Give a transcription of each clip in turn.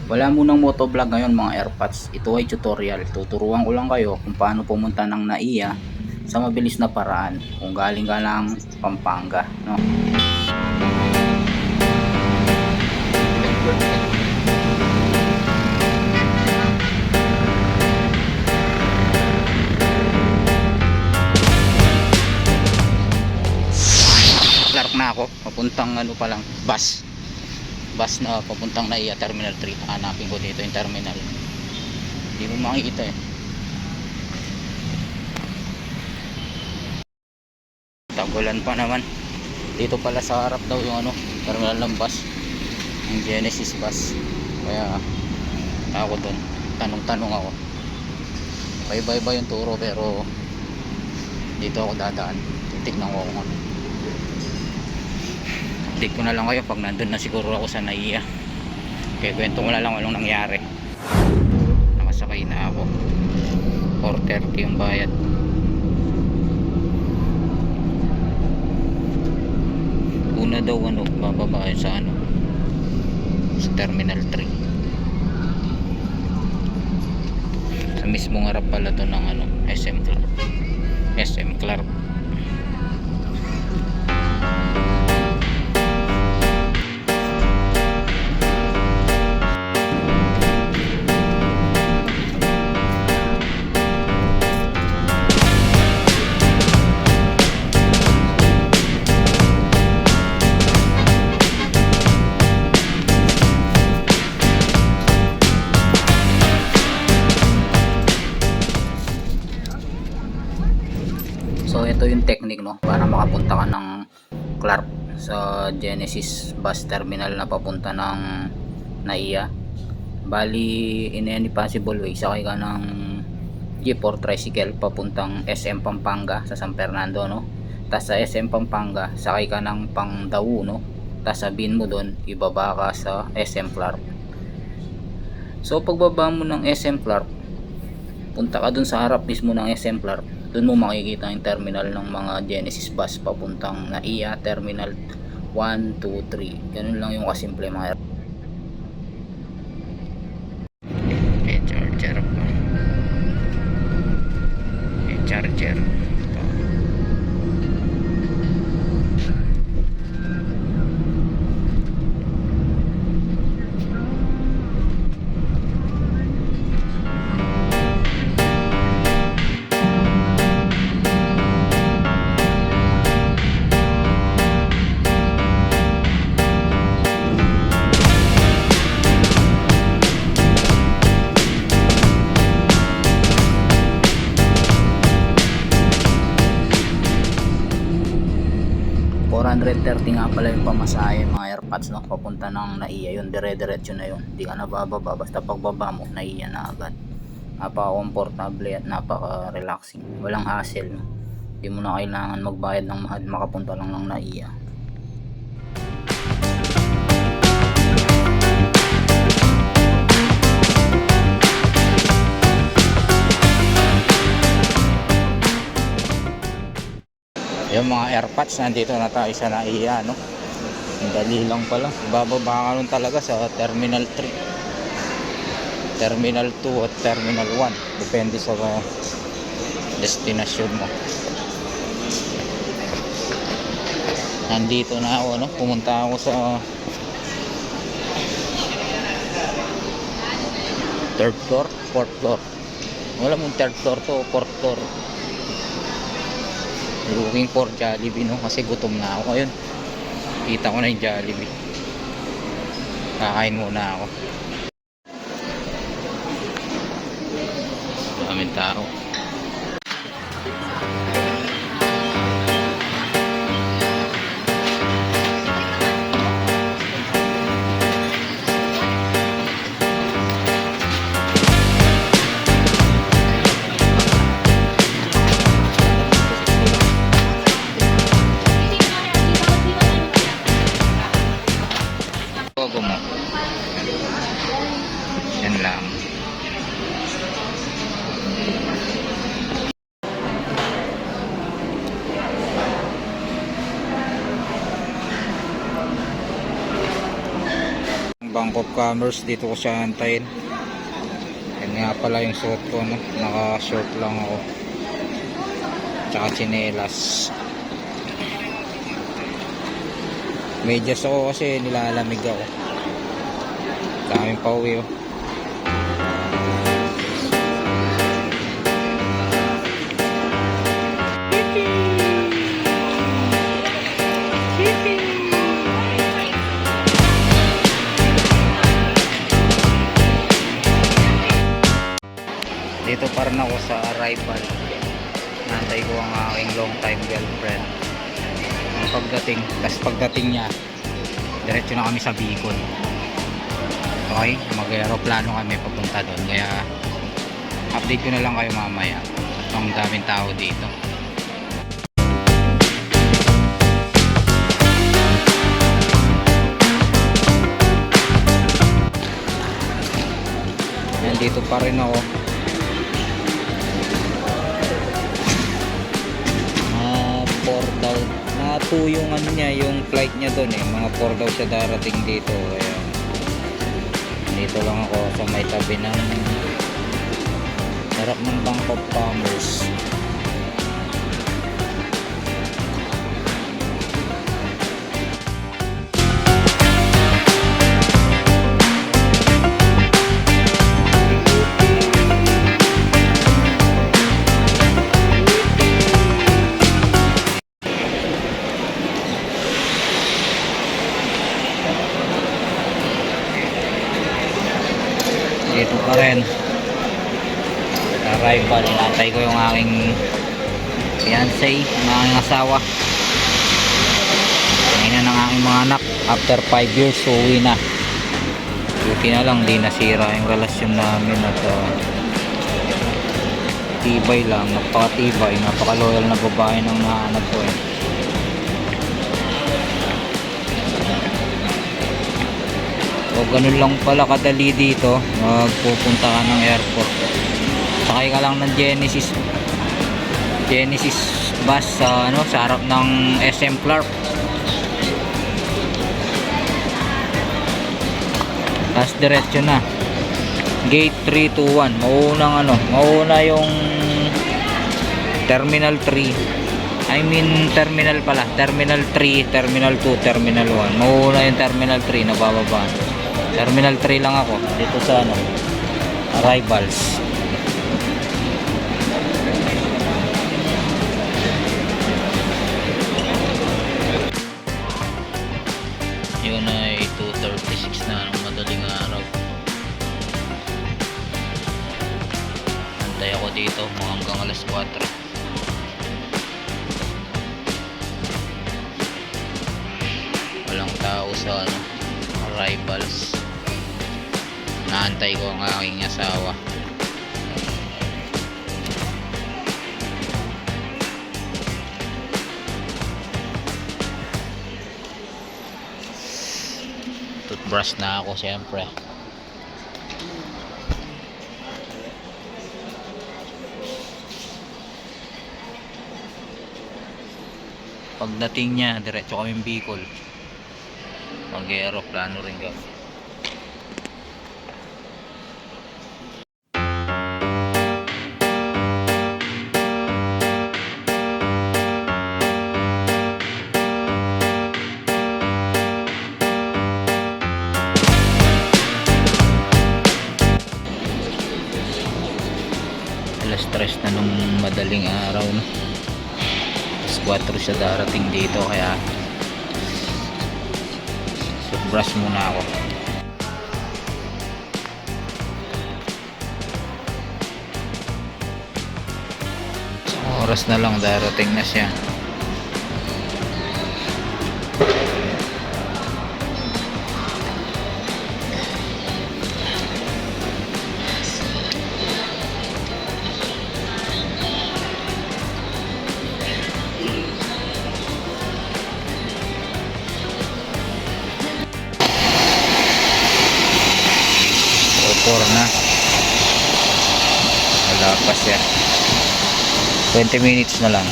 Wala munang motovlog ngayon mga airpods. Ito ay tutorial. Tuturuan ko lang kayo kung paano pumunta ng NAIA sa mabilis na paraan kung galing ka ng Pampanga, no? Clark na ako, papuntang ano pa lang, bus na papuntang NAIA Terminal 3. Hanapin ko dito yung terminal. Hindi mo makikita eh. Tagulan pa naman. Dito pala sa harap daw yung ano, terminal ng bus, yung Genesis bus. Kaya ako doon, tanong-tanong ako. Bye-bye yung turo pero dito ako dadaan. Titignan ko kung ano. Update ko na lang kayo pag nandun na siguro ako sa NAIA. Kaya kwento ko na lang anong nangyari. Nakasakay na ako. 4:30 yung bayad. Una daw ano, bababa sa ano, sa Terminal 3. Sa mismong harap pala to ng ano, SM Clark. So ito yung technique, no, para makapunta ka ng Clark sa Genesis bus terminal na papunta ng NAIA. Bali, in any possible way, sakay ka ng jeep or tricycle papuntang SM Pampanga sa San Fernando, no. Tapos sa SM Pampanga, sakay ka ng Pangdawu, no. Tapos sabihin mo doon, ibaba ka sa SM Clark. So pagbaba mo ng SM Clark, punta ka dun sa harap mismo ng SM Clark. Doon mo makikita yung terminal ng mga Genesis bus papuntang NAIA Terminal 1, 2, 3. Ganun lang yung kasimple mga. May charger pa. May charger. $430 nga pala yung pamasahe mga airpods, no, papunta ng NAIA. Yun, dire-diretso na yun, hindi ka na bababa, basta pagbaba mo NAIA na agad. Napaka komportable at napaka relaxing, walang hassle, no? Hindi mo na kailangan magbayad ng mahal, makapunta lang ng NAIA. Yung mga airpods, nandito na tayo sa NAIA, no? Ang dali lang pala. Bababa ka nun talaga sa Terminal 3, Terminal 2 at Terminal 1. Depende sa destinasyon mo. Nandito na ako, no? Pumunta ako sa third floor, fourth floor. Wala mong third floor to, fourth floor. Looking for Jollibee, no? Kasi gutom na ako ngayon. Kita ko na yung Jollibee. Kakain muna ako. Daming tao. Logo mo. Yan lang. Bank of Commerce. Dito ko siya antayin. Yan nga pala yung suot ko, no? Naka short lang ako tsaka tsinelas. Medyas ako kasi nilalamig ako. Daming pauwi, oh. Dito pa rin ako sa arrival. Nantay ko ang aking long time girlfriend. Ang pagdating niya, diretso na kami sa Bicol. Okay, mag-aeroplano kami papunta doon. Kaya update ko na lang kayo mamaya. Ang daming tao dito. Dito pa rin ako. Mga 2 yung ano niya, yung flight niya doon eh. Mga 4 daw siya darating dito. Kaya dito lang ako sa may tabi ng harap ng Bank of Commerce. Dito pa rin arrival. Inatay ko yung aking fiancé, yung aking asawa. Ngayon ng aking mga anak. After 5 years uwi na. Buti na lang di nasira yung relasyon namin. At tibay lang, napakatibay, napakaloyal na babae ng naanak ko eh. O ganun lang pala kadali dito. Magpupunta ka ng airport, sakay ka lang ng Genesis bus sa sa harap ng SM Clark. Tapos diretso na gate 321. Mauna yung terminal 3. I mean terminal pala, terminal 3, terminal 2, terminal 1. Mauna yung terminal 3 na bababa. Terminal 3 lang ako dito sa arrivals. Yun ay 2:36 na ng madaling araw. Antay ako dito hanggang alas 4. Walang tao sa arrivals. Naantay ko ang aking asawa. Toothbrush na ako siyempre. Pagdating niya, diretso kaming Bicol. Mag-aeroplano rin kami. Alas 3 na nung madaling araw, no? Alas 4 siya darating dito, kaya brush muna ako. Oras na lang darating na siya. Na wala pa siya, 20 minutes na lang.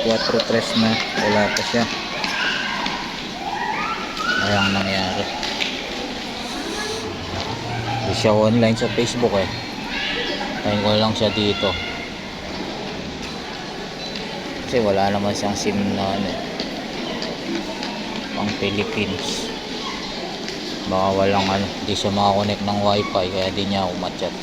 4.3 na, wala pa siya. Ayang nangyari. Hindi siya online sa Facebook eh. Tayo ko lang siya dito. Kasi wala naman siyang SIM na ano, pang Philippines. Baka walang ano, hindi siya makakonect ng wifi kaya di niya ako ma-chat.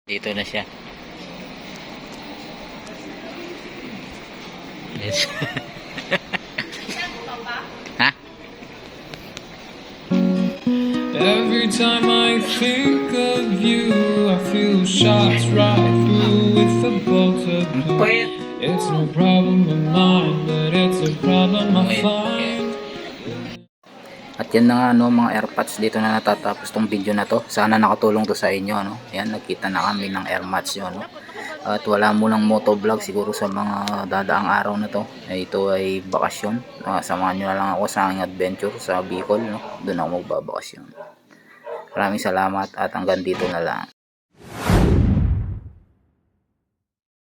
Dito na siya. Yes. Ha? Every time I think of you, I feel shots right through with a bolt of blue. It's no problem of mine, but it's a problem I find. At yan na nga no, mga airpods, dito na natatapos tong video na to. Sana nakatulong to sa inyo no. Yan, nagkita na kami ng airpods yun no. At wala munang motovlog siguro sa mga dadaang araw na to. Ito ay bakasyon. Samahan nyo na lang ako sa aking adventure sa Bicol no. Doon ako magbabakasyon. Maraming salamat at hanggang dito na lang.